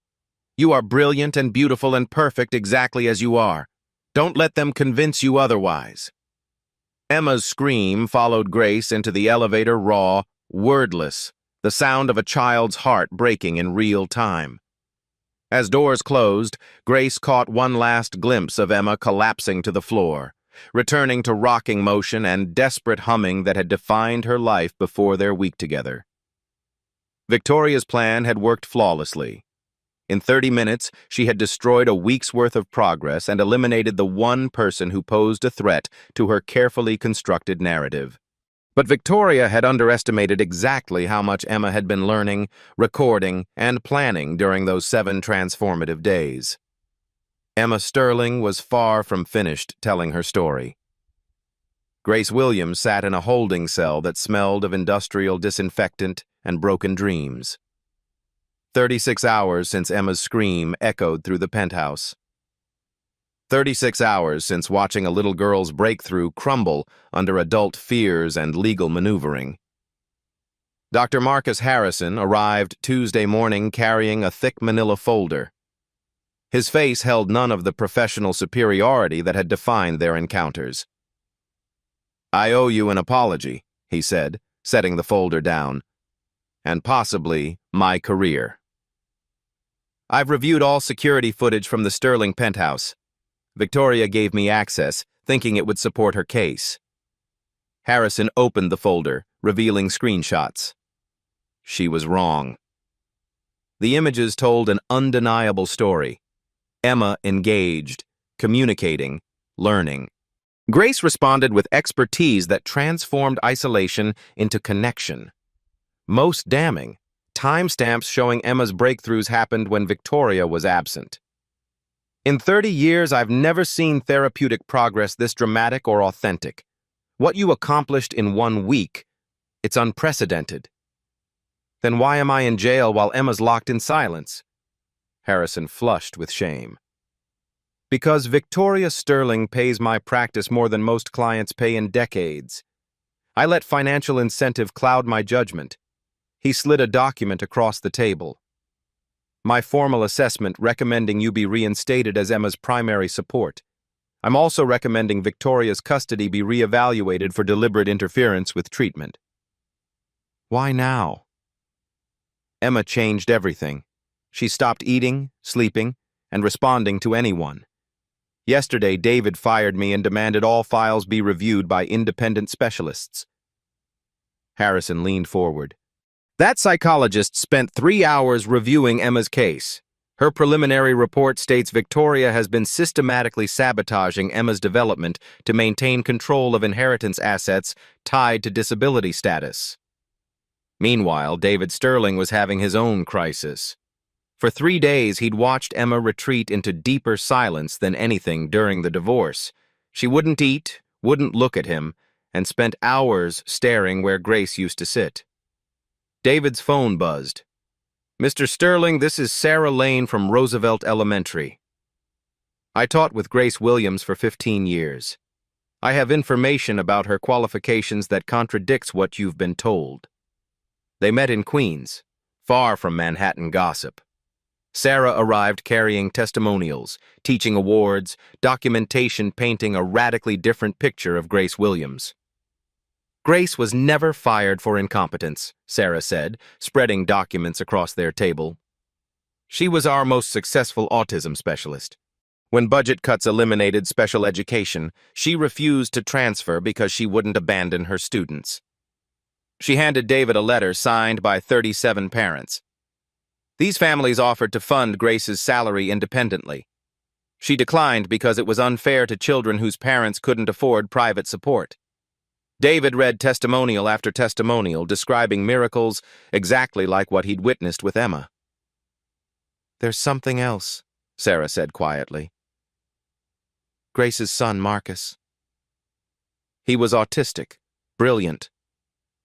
You are brilliant and beautiful and perfect exactly as you are. Don't let them convince you otherwise. Emma's scream followed Grace into the elevator raw, wordless, the sound of a child's heart breaking in real time. As doors closed, Grace caught one last glimpse of Emma collapsing to the floor, returning to rocking motion and desperate humming that had defined her life before their week together. Victoria's plan had worked flawlessly. In 30 minutes, she had destroyed a week's worth of progress and eliminated the one person who posed a threat to her carefully constructed narrative. But Victoria had underestimated exactly how much Emma had been learning, recording, and planning during those 7 transformative days. Emma Sterling was far from finished telling her story. Grace Williams sat in a holding cell that smelled of industrial disinfectant and broken dreams. 36 hours since Emma's scream echoed through the penthouse. 36 hours since watching a little girl's breakthrough crumble under adult fears and legal maneuvering. Dr. Marcus Harrison arrived Tuesday morning carrying a thick manila folder. His face held none of the professional superiority that had defined their encounters. "I owe you an apology," he said, setting the folder down. "And possibly my career. I've reviewed all security footage from the Sterling penthouse. Victoria gave me access, thinking it would support her case." Harrison opened the folder, revealing screenshots. She was wrong. The images told an undeniable story. Emma engaged, communicating, learning. Grace responded with expertise that transformed isolation into connection. Most damning, timestamps showing Emma's breakthroughs happened when Victoria was absent. "In 30 years, I've never seen therapeutic progress this dramatic or authentic. What you accomplished in 1 week, it's unprecedented." "Then why am I in jail while Emma's locked in silence?" Harrison flushed with shame. "Because Victoria Sterling pays my practice more than most clients pay in decades. I let financial incentive cloud my judgment." He slid a document across the table. "My formal assessment recommending you be reinstated as Emma's primary support. I'm also recommending Victoria's custody be reevaluated for deliberate interference with treatment." "Why now?" Emma changed everything. She stopped eating, sleeping, and responding to anyone. "Yesterday, David fired me and demanded all files be reviewed by independent specialists." Harrison leaned forward. "That psychologist spent 3 hours reviewing Emma's case. Her preliminary report states Victoria has been systematically sabotaging Emma's development to maintain control of inheritance assets tied to disability status." Meanwhile, David Sterling was having his own crisis. For 3 days, he'd watched Emma retreat into deeper silence than anything during the divorce. She wouldn't eat, wouldn't look at him, and spent hours staring where Grace used to sit. David's phone buzzed. "Mr. Sterling, this is Sarah Lane from Roosevelt Elementary. I taught with Grace Williams for 15 years. I have information about her qualifications that contradicts what you've been told." They met in Queens, far from Manhattan gossip. Sarah arrived carrying testimonials, teaching awards, documentation painting a radically different picture of Grace Williams. "Grace was never fired for incompetence," Sarah said, spreading documents across their table. "She was our most successful autism specialist. When budget cuts eliminated special education, she refused to transfer because she wouldn't abandon her students." She handed David a letter signed by 37 parents. These families offered to fund Grace's salary independently. She declined because it was unfair to children whose parents couldn't afford private support. David read testimonial after testimonial describing miracles exactly like what he'd witnessed with Emma. "There's something else," Sarah said quietly. "Grace's son, Marcus. He was autistic, brilliant.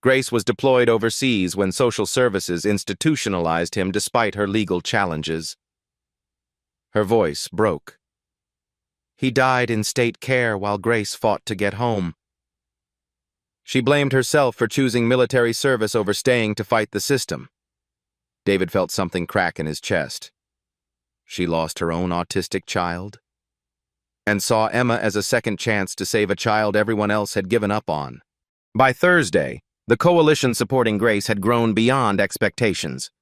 Grace was deployed overseas when social services institutionalized him despite her legal challenges." Her voice broke. "He died in state care while Grace fought to get home." She blamed herself for choosing military service over staying to fight the system. David felt something crack in his chest. She lost her own autistic child and saw Emma as a second chance to save a child everyone else had given up on. By Thursday, The coalition supporting Grace had grown beyond expectations.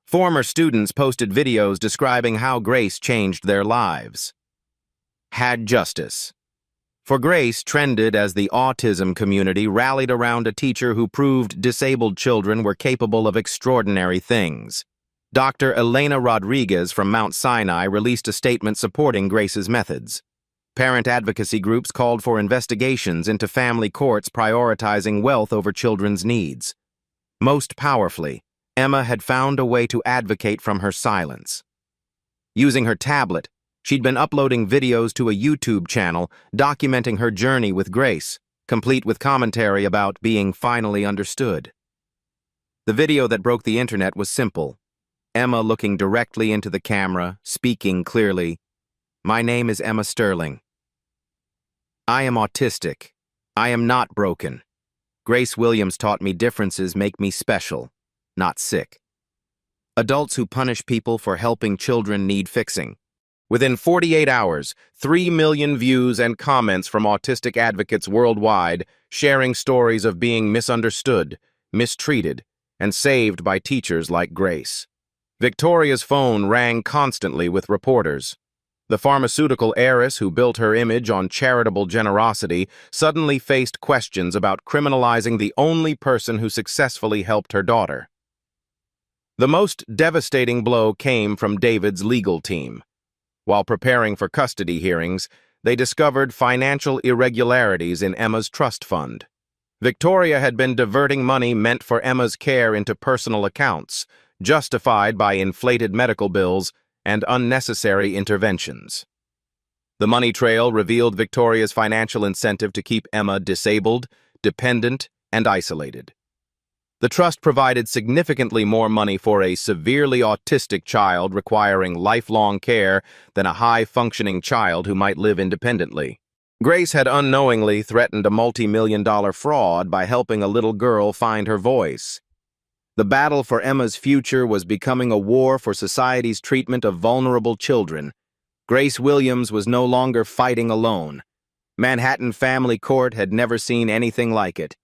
Former students posted videos describing how Grace changed their lives. Had justice. For Grace trended as the autism community rallied around a teacher who proved disabled children were capable of extraordinary things. Dr. Elena Rodriguez from Mount Sinai released a statement supporting Grace's methods. Parent advocacy groups called for investigations into family courts prioritizing wealth over children's needs. Most powerfully, Emma had found a way to advocate from her silence. Using her tablet, she'd been uploading videos to a YouTube channel documenting her journey with Grace, complete with commentary about being finally understood. The video that broke the internet was simple. Emma looking directly into the camera, speaking clearly. "My name is Emma Sterling. I am autistic. I am not broken. Grace Williams taught me differences make me special, not sick. Adults who punish people for helping children need fixing." Within 48 hours, 3 million views and comments from autistic advocates worldwide sharing stories of being misunderstood, mistreated, and saved by teachers like Grace. Victoria's phone rang constantly with reporters. The pharmaceutical heiress who built her image on charitable generosity suddenly faced questions about criminalizing the only person who successfully helped her daughter. The most devastating blow came from David's legal team. While preparing for custody hearings, they discovered financial irregularities in Emma's trust fund. Victoria had been diverting money meant for Emma's care into personal accounts, justified by inflated medical bills and unnecessary interventions. The money trail revealed Victoria's financial incentive to keep Emma disabled, dependent, and isolated. The trust provided significantly more money for a severely autistic child requiring lifelong care than a high-functioning child who might live independently. Grace had unknowingly threatened a multi-million-dollar fraud by helping a little girl find her voice. The battle for Emma's future was becoming a war for society's treatment of vulnerable children. Grace Williams was no longer fighting alone. Manhattan Family Court had never seen anything like it.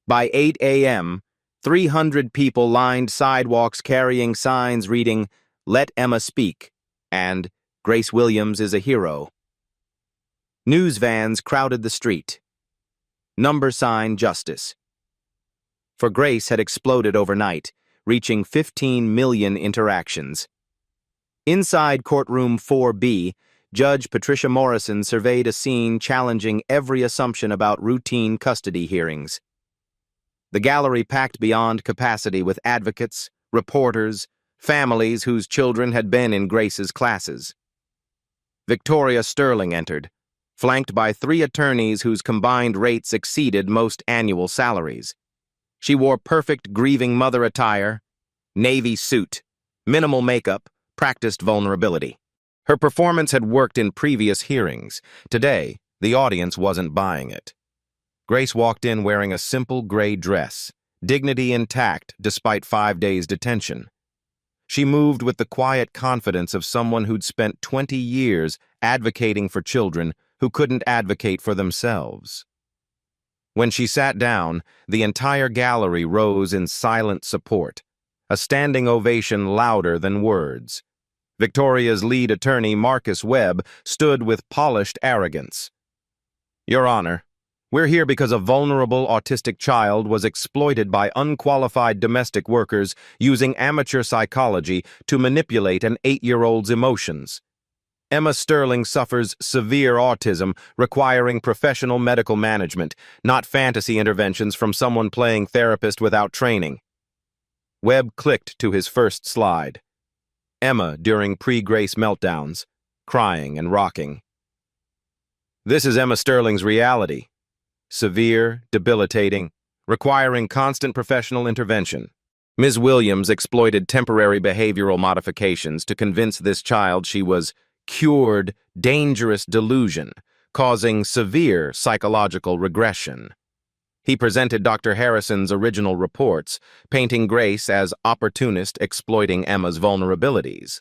By 8 a.m., 300 people lined sidewalks carrying signs reading, "Let Emma speak," and "Grace Williams is a hero." News vans crowded the street. Number sign justice. For Grace had exploded overnight, reaching 15 million interactions. Inside courtroom 4B, Judge Patricia Morrison surveyed a scene challenging every assumption about routine custody hearings. The gallery packed beyond capacity with advocates, reporters, families whose children had been in Grace's classes. Victoria Sterling entered, flanked by 3 attorneys whose combined rates exceeded most annual salaries. She wore perfect grieving mother attire, navy suit, minimal makeup, practiced vulnerability. Her performance had worked in previous hearings. Today, the audience wasn't buying it. Grace walked in wearing a simple gray dress, dignity intact despite 5 days' detention. She moved with the quiet confidence of someone who'd spent 20 years advocating for children who couldn't advocate for themselves. When she sat down, the entire gallery rose in silent support, a standing ovation louder than words. Victoria's lead attorney, Marcus Webb, stood with polished arrogance. "Your Honor, we're here because a vulnerable autistic child was exploited by unqualified domestic workers using amateur psychology to manipulate an 8-year-old's emotions. Emma Sterling suffers severe autism requiring professional medical management, not fantasy interventions from someone playing therapist without training." Webb clicked to his first slide. Emma during pre-Grace meltdowns, crying and rocking. This is Emma Sterling's reality. Severe, debilitating, requiring constant professional intervention. Ms. Williams exploited temporary behavioral modifications to convince this child she was cured dangerous delusion, causing severe psychological regression. He presented Dr. Harrison's original reports, painting Grace as opportunist exploiting Emma's vulnerabilities.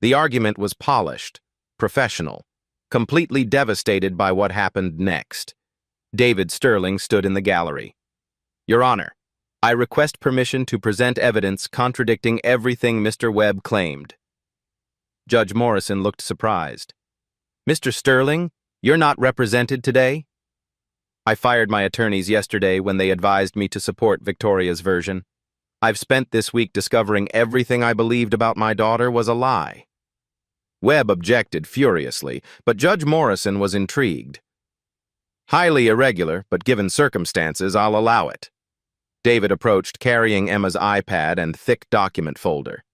The argument was polished, professional, completely devastated by what happened next. David Sterling stood in the gallery. "Your Honor, I request permission to present evidence contradicting everything Mr. Webb claimed. Judge Morrison looked surprised. Mr. Sterling, you're not represented today? I fired my attorneys yesterday when they advised me to support Victoria's version. I've spent this week discovering everything I believed about my daughter was a lie. Webb objected furiously, but Judge Morrison was intrigued. Highly irregular, but given circumstances, I'll allow it. David approached, carrying Emma's iPad and thick document folder.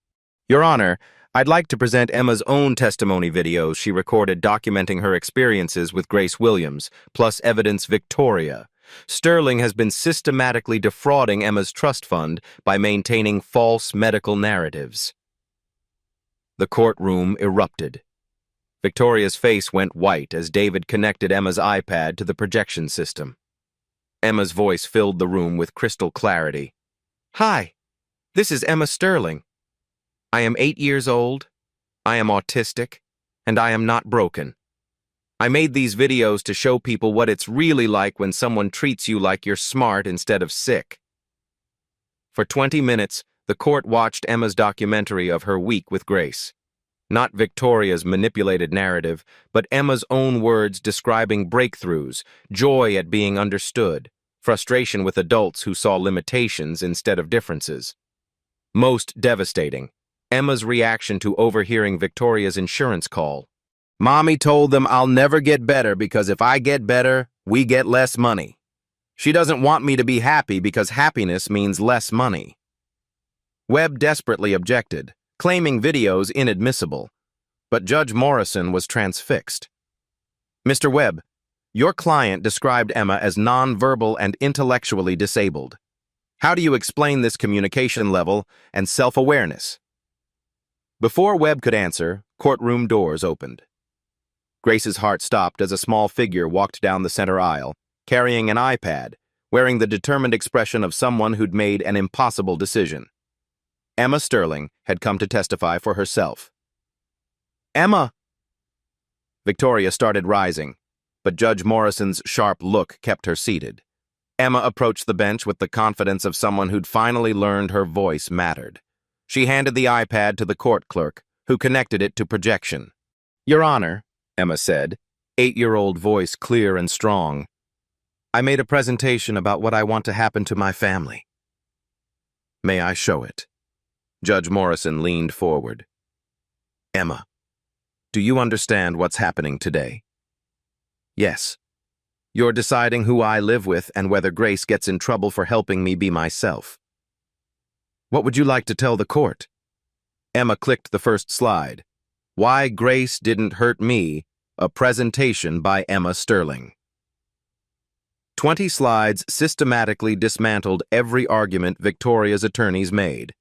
Your Honor, I'd like to present Emma's own testimony videos she recorded documenting her experiences with Grace Williams, plus evidence Victoria. Sterling has been systematically defrauding Emma's trust fund by maintaining false medical narratives. The courtroom erupted. Victoria's face went white as David connected Emma's iPad to the projection system. Emma's voice filled the room with crystal clarity. Hi, this is Emma Sterling. I am 8 years old, I am autistic, and I am not broken. I made these videos to show people what it's really like when someone treats you like you're smart instead of sick. For 20 minutes, the court watched Emma's documentary of her week with Grace. Not Victoria's manipulated narrative, but Emma's own words describing breakthroughs, joy at being understood, frustration with adults who saw limitations instead of differences. Most devastating, Emma's reaction to overhearing Victoria's insurance call. Mommy told them I'll never get better because if I get better, we get less money. She doesn't want me to be happy because happiness means less money. Webb desperately objected, claiming videos inadmissible, but Judge Morrison was transfixed. Mr. Webb, your client described Emma as nonverbal and intellectually disabled. How do you explain this communication level and self-awareness? Before Webb could answer, courtroom doors opened. Grace's heart stopped as a small figure walked down the center aisle, carrying an iPad, wearing the determined expression of someone who'd made an impossible decision. Emma Sterling had come to testify for herself. Emma! Victoria started rising, but Judge Morrison's sharp look kept her seated. Emma approached the bench with the confidence of someone who'd finally learned her voice mattered. She handed the iPad to the court clerk, who connected it to projection. Your Honor, Emma said, 8-year-old voice clear and strong. I made a presentation about what I want to happen to my family. May I show it? Judge Morrison leaned forward. Emma, do you understand what's happening today? Yes. You're deciding who I live with and whether Grace gets in trouble for helping me be myself. What would you like to tell the court? Emma clicked the first slide. Why Grace Didn't Hurt Me, a presentation by Emma Sterling. 20 slides systematically dismantled every argument Victoria's attorneys made.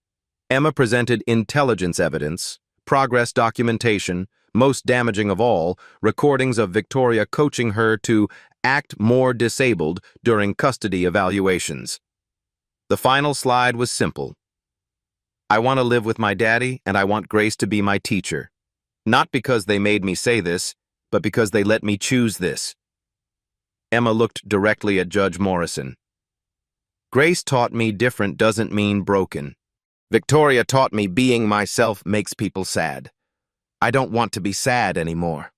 Emma presented intelligence evidence, progress documentation, most damaging of all, recordings of Victoria coaching her to act more disabled during custody evaluations. The final slide was simple. I want to live with my daddy, and I want Grace to be my teacher. Not because they made me say this, but because they let me choose this. Emma looked directly at Judge Morrison. Grace taught me different doesn't mean broken. Victoria taught me being myself makes people sad. I don't want to be sad anymore.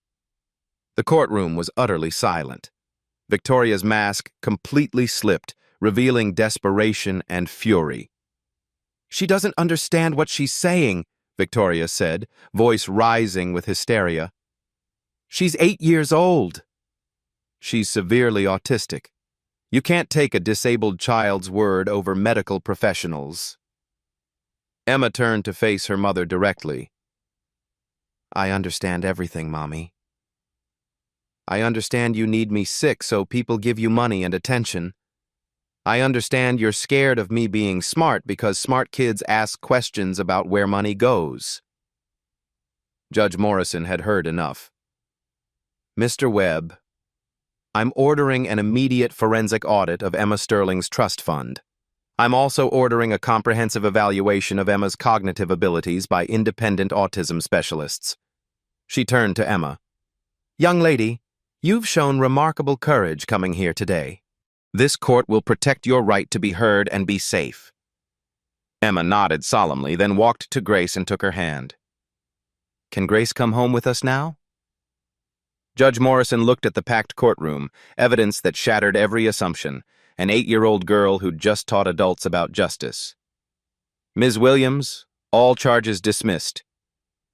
The courtroom was utterly silent. Victoria's mask completely slipped, revealing desperation and fury. She doesn't understand what she's saying, Victoria said, voice rising with hysteria. She's 8 years old. She's severely autistic. You can't take a disabled child's word over medical professionals. Emma turned to face her mother directly. I understand everything, Mommy. I understand you need me sick so people give you money and attention. I understand you're scared of me being smart because smart kids ask questions about where money goes. Judge Morrison had heard enough. Mr. Webb, I'm ordering an immediate forensic audit of Emma Sterling's trust fund. I'm also ordering a comprehensive evaluation of Emma's cognitive abilities by independent autism specialists. She turned to Emma. Young lady, you've shown remarkable courage coming here today. This court will protect your right to be heard and be safe." Emma nodded solemnly, then walked to Grace and took her hand. "Can Grace come home with us now?" Judge Morrison looked at the packed courtroom, evidence that shattered every assumption, an 8-year-old girl who'd just taught adults about justice. "Ms. Williams, all charges dismissed.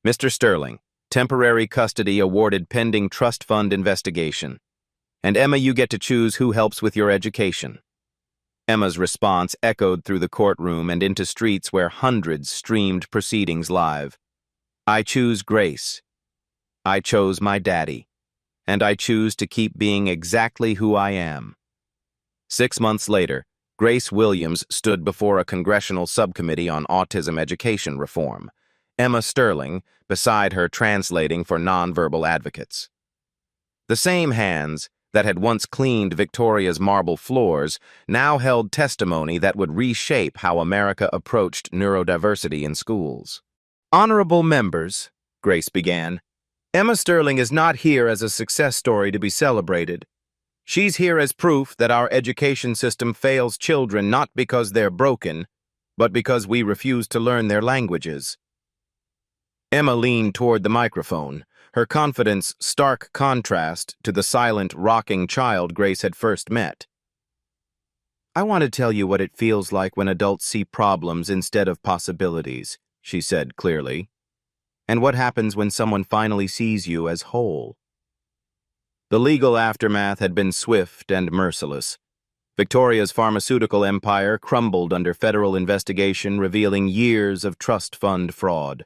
Mr. Sterling, temporary custody awarded pending trust fund investigation. And Emma, you get to choose who helps with your education." Emma's response echoed through the courtroom and into streets where hundreds streamed proceedings live. "I choose Grace. I chose my daddy. And I choose to keep being exactly who I am." 6 months later, Grace Williams stood before a congressional subcommittee on autism education reform, Emma Sterling beside her translating for nonverbal advocates. The same hands that had once cleaned Victoria's marble floors now held testimony that would reshape how America approached neurodiversity in schools. "Honorable members," Grace began, "Emma Sterling is not here as a success story to be celebrated. She's here as proof that our education system fails children not because they're broken, but because we refuse to learn their languages." Emma leaned toward the microphone, her confidence stark contrast to the silent, rocking child Grace had first met. "I want to tell you what it feels like when adults see problems instead of possibilities," she said clearly, "and what happens when someone finally sees you as whole." The legal aftermath had been swift and merciless. Victoria's pharmaceutical empire crumbled under federal investigation revealing years of trust fund fraud.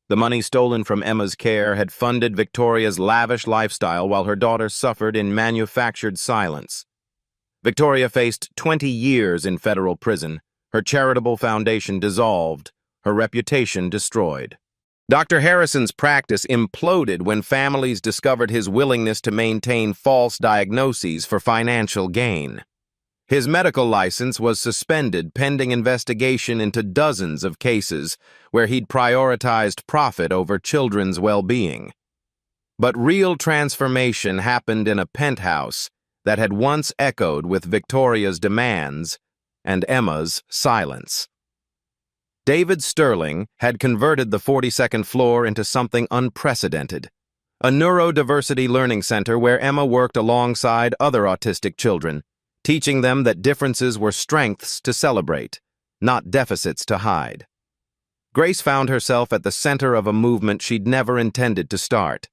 The money stolen from Emma's care had funded Victoria's lavish lifestyle while her daughter suffered in manufactured silence. Victoria faced 20 years in federal prison, her charitable foundation dissolved, her reputation destroyed. Dr. Harrison's practice imploded when families discovered his willingness to maintain false diagnoses for financial gain. His medical license was suspended pending investigation into dozens of cases where he'd prioritized profit over children's well-being. But real transformation happened in a penthouse that had once echoed with Victoria's demands and Emma's silence. David Sterling had converted the 42nd floor into something unprecedented, a neurodiversity learning center where Emma worked alongside other autistic children, teaching them that differences were strengths to celebrate, not deficits to hide. Grace found herself at the center of a movement she'd never intended to start.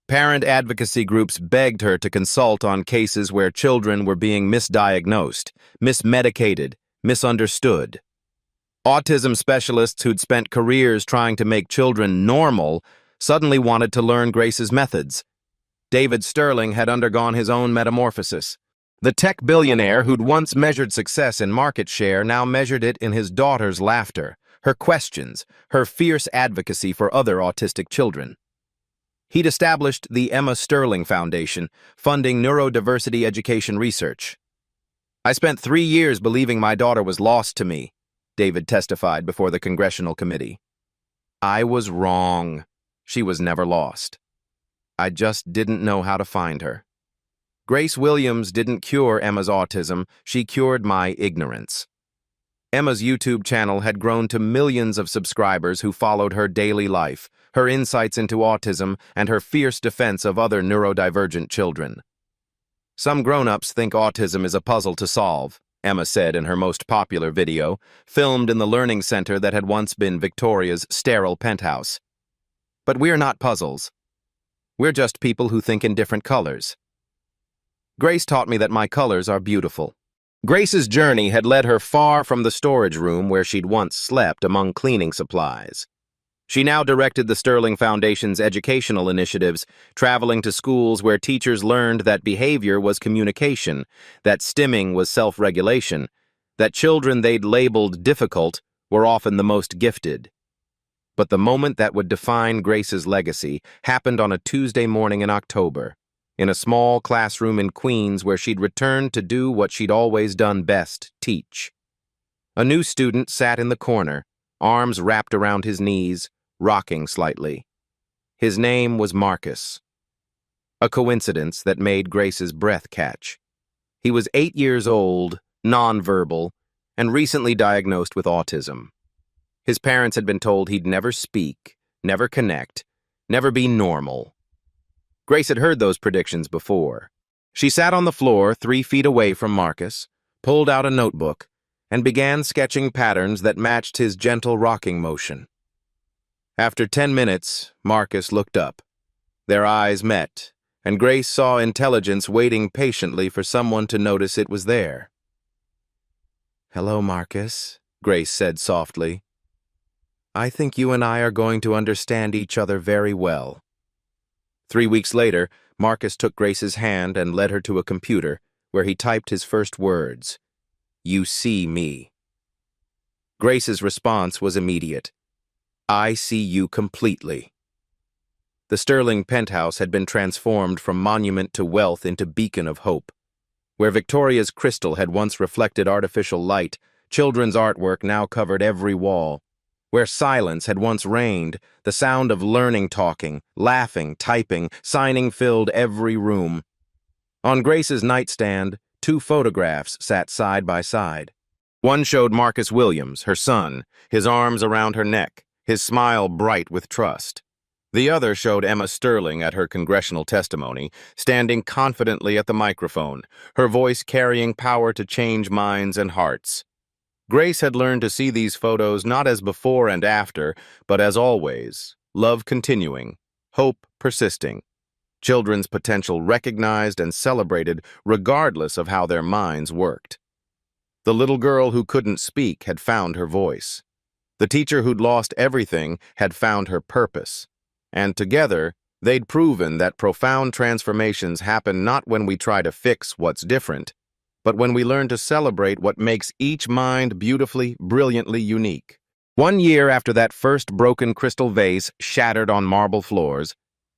Parent advocacy groups begged her to consult on cases where children were being misdiagnosed, mismedicated, misunderstood. Autism specialists who'd spent careers trying to make children normal suddenly wanted to learn Grace's methods. David Sterling had undergone his own metamorphosis. The tech billionaire who'd once measured success in market share now measured it in his daughter's laughter, her questions, her fierce advocacy for other autistic children. He'd established the Emma Sterling Foundation, funding neurodiversity education research. "I spent 3 years believing my daughter was lost to me," David testified before the congressional committee. "I was wrong. She was never lost. I just didn't know how to find her. Grace Williams didn't cure Emma's autism, she cured my ignorance." Emma's YouTube channel had grown to millions of subscribers who followed her daily life, her insights into autism, and her fierce defense of other neurodivergent children. "Some grown-ups think autism is a puzzle to solve," Emma said in her most popular video, filmed in the learning center that had once been Victoria's sterile penthouse. "But we're not puzzles. We're just people who think in different colors. Grace taught me that my colors are beautiful." Grace's journey had led her far from the storage room where she'd once slept among cleaning supplies. She now directed the Sterling Foundation's educational initiatives, traveling to schools where teachers learned that behavior was communication, that stimming was self-regulation, that children they'd labeled difficult were often the most gifted. But the moment that would define Grace's legacy happened on a Tuesday morning in October, in a small classroom in Queens where she'd returned to do what she'd always done best, teach. A new student sat in the corner, arms wrapped around his knees, rocking slightly. His name was Marcus. A coincidence that made Grace's breath catch. He was 8 years old, nonverbal, and recently diagnosed with autism. His parents had been told he'd never speak, never connect, never be normal. Grace had heard those predictions before. She sat on the floor 3 feet away from Marcus, pulled out a notebook, and began sketching patterns that matched his gentle rocking motion. After 10 minutes, Marcus looked up. Their eyes met, and Grace saw intelligence waiting patiently for someone to notice it was there. "Hello, Marcus," Grace said softly. "I think you and I are going to understand each other very well." 3 weeks later, Marcus took Grace's hand and led her to a computer, where he typed his first words, "You see me." Grace's response was immediate. "I see you completely." The Sterling penthouse had been transformed from monument to wealth into beacon of hope. Where Victoria's crystal had once reflected artificial light, children's artwork now covered every wall. Where silence had once reigned, the sound of learning, talking, laughing, typing, signing filled every room. On Grace's nightstand, 2 photographs sat side by side. One showed Marcus Williams, her son, his arms around her neck, his smile bright with trust. The other showed Emma Sterling at her congressional testimony, standing confidently at the microphone, her voice carrying power to change minds and hearts. Grace had learned to see these photos not as before and after, but as always, love continuing, hope persisting, children's potential recognized and celebrated regardless of how their minds worked. The little girl who couldn't speak had found her voice. The teacher who'd lost everything had found her purpose. And together, they'd proven that profound transformations happen not when we try to fix what's different, but when we learn to celebrate what makes each mind beautifully, brilliantly unique. 1 year after that first broken crystal vase shattered on marble floors,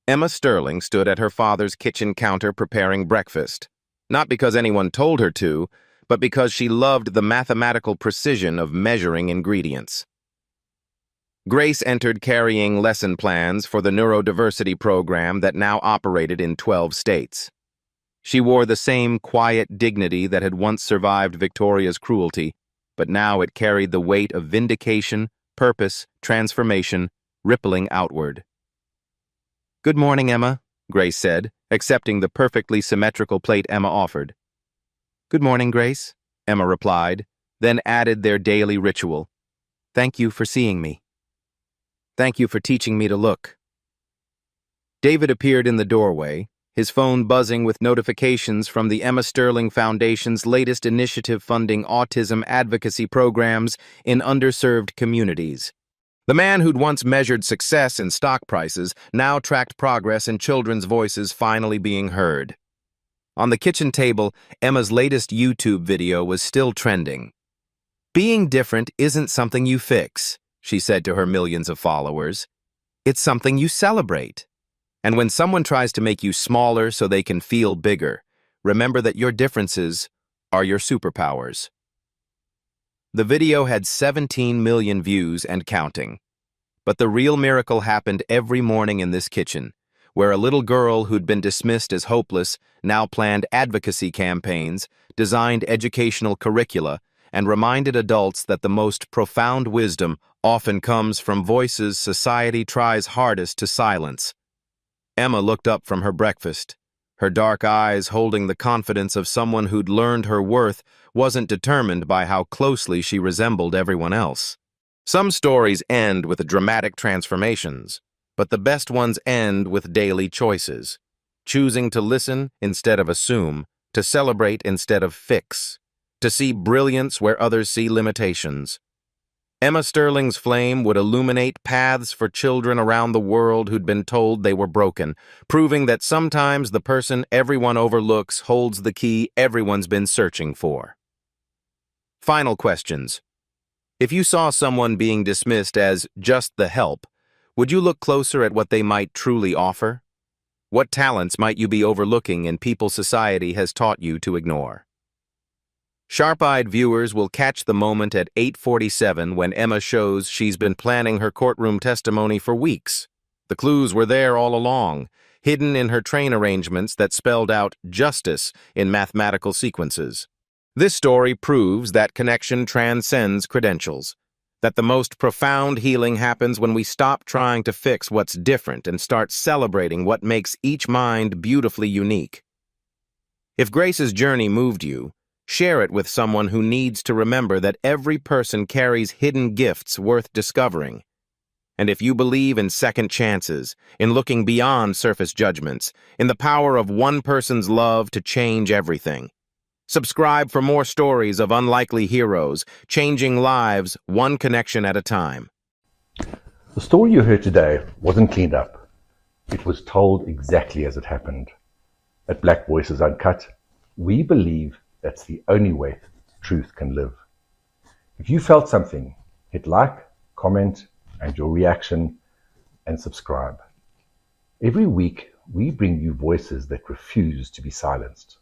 Emma Sterling stood at her father's kitchen counter preparing breakfast, not because anyone told her to, but because she loved the mathematical precision of measuring ingredients. Grace entered carrying lesson plans for the neurodiversity program that now operated in 12 states. She wore the same quiet dignity that had once survived Victoria's cruelty, but now it carried the weight of vindication, purpose, transformation, rippling outward. "Good morning, Emma," Grace said, accepting the perfectly symmetrical plate Emma offered. "Good morning, Grace," Emma replied, then added their daily ritual. "Thank you for seeing me. Thank you for teaching me to look." David appeared in the doorway, his phone buzzing with notifications from the Emma Sterling Foundation's latest initiative funding autism advocacy programs in underserved communities. The man who'd once measured success in stock prices now tracked progress in children's voices finally being heard. On the kitchen table, Emma's latest YouTube video was still trending. "Being different isn't something you fix," she said to her millions of followers. "It's something you celebrate. And when someone tries to make you smaller so they can feel bigger, remember that your differences are your superpowers." The video had 17 million views and counting. But the real miracle happened every morning in this kitchen, where a little girl who'd been dismissed as hopeless now planned advocacy campaigns, designed educational curricula, and reminded adults that the most profound wisdom often comes from voices society tries hardest to silence. Emma looked up from her breakfast. Her dark eyes, holding the confidence of someone who'd learned her worth, wasn't determined by how closely she resembled everyone else. Some stories end with dramatic transformations, but the best ones end with daily choices. Choosing to listen instead of assume, to celebrate instead of fix, to see brilliance where others see limitations. Emma Sterling's flame would illuminate paths for children around the world who'd been told they were broken, proving that sometimes the person everyone overlooks holds the key everyone's been searching for. Final questions. If you saw someone being dismissed as just the help, would you look closer at what they might truly offer? What talents might you be overlooking in people society has taught you to ignore? Sharp-eyed viewers will catch the moment at 8:47 when Emma shows she's been planning her courtroom testimony for weeks. The clues were there all along. hidden in her train arrangements that spelled out justice in mathematical sequences. This story proves that connection transcends credentials, that the most profound healing happens when we stop trying to fix what's different and start celebrating what makes each mind beautifully unique. If Grace's journey moved you, share it with someone who needs to remember that every person carries hidden gifts worth discovering. And if you believe in second chances, in looking beyond surface judgments, in the power of one person's love to change everything, subscribe for more stories of unlikely heroes, changing lives one connection at a time. The story you heard today wasn't cleaned up. It was told exactly as it happened. At Black Voices Uncut, we believe that's the only way truth can live. If you felt something, hit like, comment, and your reaction, and subscribe. Every week, we bring you voices that refuse to be silenced.